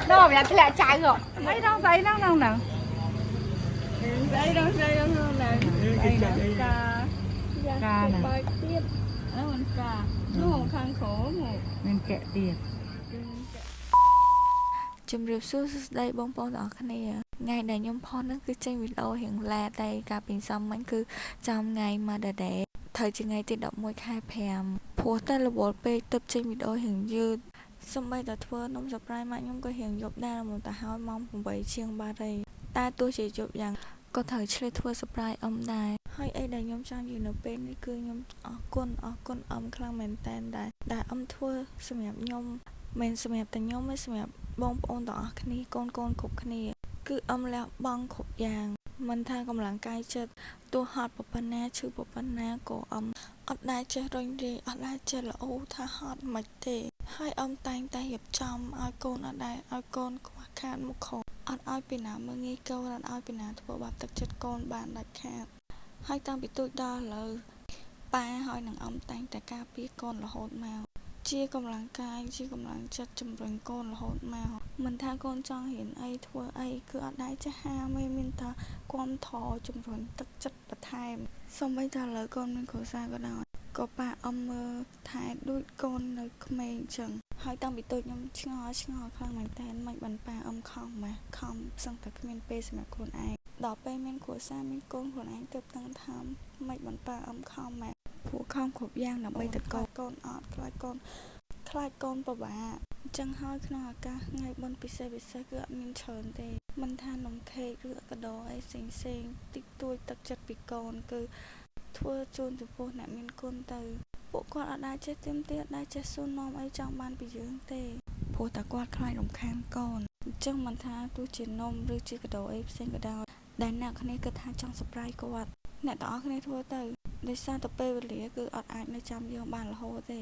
nó là thế là chạy rồi mấy đâu vậy đâu đâu nào đây đâu đây đâu nào đây ca ca nè nó mình ca nó không khăn khổ một mình kẹt tiền ជំរាបសួរស្ដីបងប្អូនទាំងអស់គ្នាថ្ងៃដែលខ្ញុំផុសហ្នឹងគឺចេញវីដេអូរៀងឡាតែកាលពីសំមិញគឺចំថ្ងៃមកដដែលត្រូវជាថ្ងៃទី11ខែ5ព្រោះតែរវល់ពេកទើបចេញវីដេអូរៀងយឺតសម្បីតែធ្វើនំ surprise ម៉ាក់ខ្ញុំក៏រៀងយប់ដែរមកទៅហើយម៉ោង8ជាងបាត់ហើយតែទោះជាយប់យ៉ាងក៏ត្រូវឆ្លៀតធ្វើ surprise អ៊ំដែរហើយអីដែលខ្ញុំចង់និយាយនៅពេលនេះគឺខ្ញុំអរគុណអ៊ំខ្លាំងមែនតើដែលអ៊ំធ្វើសម្រាប់ខ្ញុំមិនសម្រាប់តែខ្ញុំទេសម្រាប់បងប្អូនទាំងអស់គ្នាកូនគ្រប់គ្នាគឺអ៊ំលះបង់គ្រប់យ៉ាងមិនថាកម្លាំងកាយចិត្តទោះហត់ប៉ុណ្ណាឈឺប៉ុណ្ណាក៏អ៊ំអត់ដែលចេះរុញរាយអត់ដែលចេះល្អថាហត់មិនទេហើយអ៊ំតែងតែរៀបចំឲ្យកូនអត់ដែលឲ្យកូនខ្វះខាតមុខខអត់ឲ្យពីណាមើងងាយកូនអត់ឲ្យពីណាធ្វើបាបទឹកចិត្តកូនបានដាច់ខាតហើយតាំងពីទូចដល់ឥឡូវប៉ាហើយនឹងអ៊ំតែងតែការពារកូនរហូតមកជាកម្លាំងកាយជាកម្លាំងចិត្តជំរុញកូនរហូតមកមិនថាកូនចង់រៀនអីធ្វើអីគឺអត់ដែរចាស់ហាមេមានតែគាំទ្រជំរុញទឹកចិត្តបន្ថែមសូម្បីតែឥឡូវកូនមានគ្រួសារក៏ដោយក៏ប៉ាអ៊ំមើលថែដូចកូននៅក្មេងអញ្ចឹងហើយតាំងពីតូចខ្ញុំឆ្ងល់ខ្លាំងមែនតើមិនបានប៉ាអ៊ំខំម៉េះខំសឹងតែគ្មានពេលសម្រាប់ខ្លួនឯងដល់ពេលមានគ្រួសារមានកូនខ្លួនឯងទើបដឹងថាមិនបានប៉ាអ៊ំខំម៉េះព្រោះខំគ្រប់យ៉ាងដើម្បីទៅកូនអត់ខ្លាចកូនពិបាកអញ្ចឹងហើយក្នុងឱកាសថ្ងៃបុណ្យពិសេសគឺអត់មានច្រើនទេមិនថានំខេកឬកាដូអីផ្សេងតិចតួចទឹកចិត្តពីកូនគឺធ្វើជូនចំពោះអ្នកមានគុណទៅពួកគាត់អត់ដែរចេះទៀមទាត់ដែរចេះសួរនាំអីចង់បានពីយើងទេព្រោះតែគាត់ខ្លាចរំខានកូនអញ្ចឹងមិនថាទោះជានំឬជាកាដូអីផ្សេងក៏ដោយដែលអ្នកគ្នាគិតថាចង់ surprise គាត់អ្នកទាំងអស់គ្នាធ្វើទៅដោយសារតែពេលវេលាគឺអត់អាចនៅចាំយើងបានរហូតទេ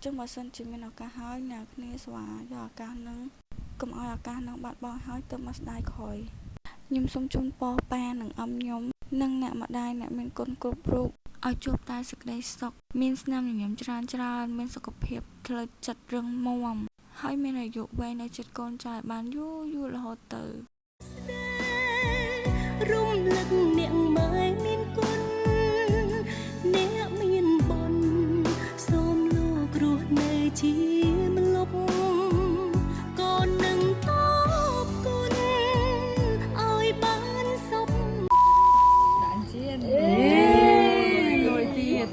ចឹងបើសិនជាមានឱកាសហើយអ្នកគ្នាស្វែងយកឱកាសហ្នឹងកុំឲ្យឱកាសហ្នឹងបាត់បង់ហើយទៅមកស្ដាយក្រោយខ្ញុំសូមជូនពរប៉ានិងអ៊ំខ្ញុំនិងអ្នកម្ដាយអ្នកមានគុណគ្រប់រូបឲ្យជួបតែសេចក្តីសុខមានស្នាមញញឹមច្រើនមានសុខភាពផ្លូវចិត្តរឹងមាំហើយមានអាយុវែងនៅចិត្តកូនចៅបានយូររហូតទៅរំលឹកអ្នកម៉ែមានគុណអ្នកមានបុណ្យសូមលោករស់នៅជាម្លប់ក៏នឹងតបគុណឲ្យបានសុខដាក់ជាតិលួយទៀត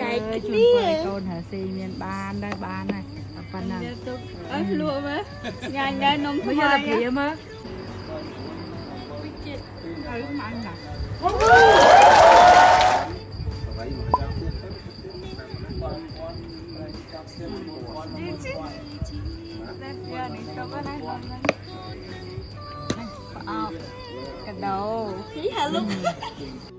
ចែកគ្នាកូនហាស៊ីមានបានដែរបានហើយប៉ុណ្ណាអើលក់មើលញ៉ាំដែរនំថ្មីយកព្រាមើលអើម៉ាញ់ណាកាដូហីហាឡូ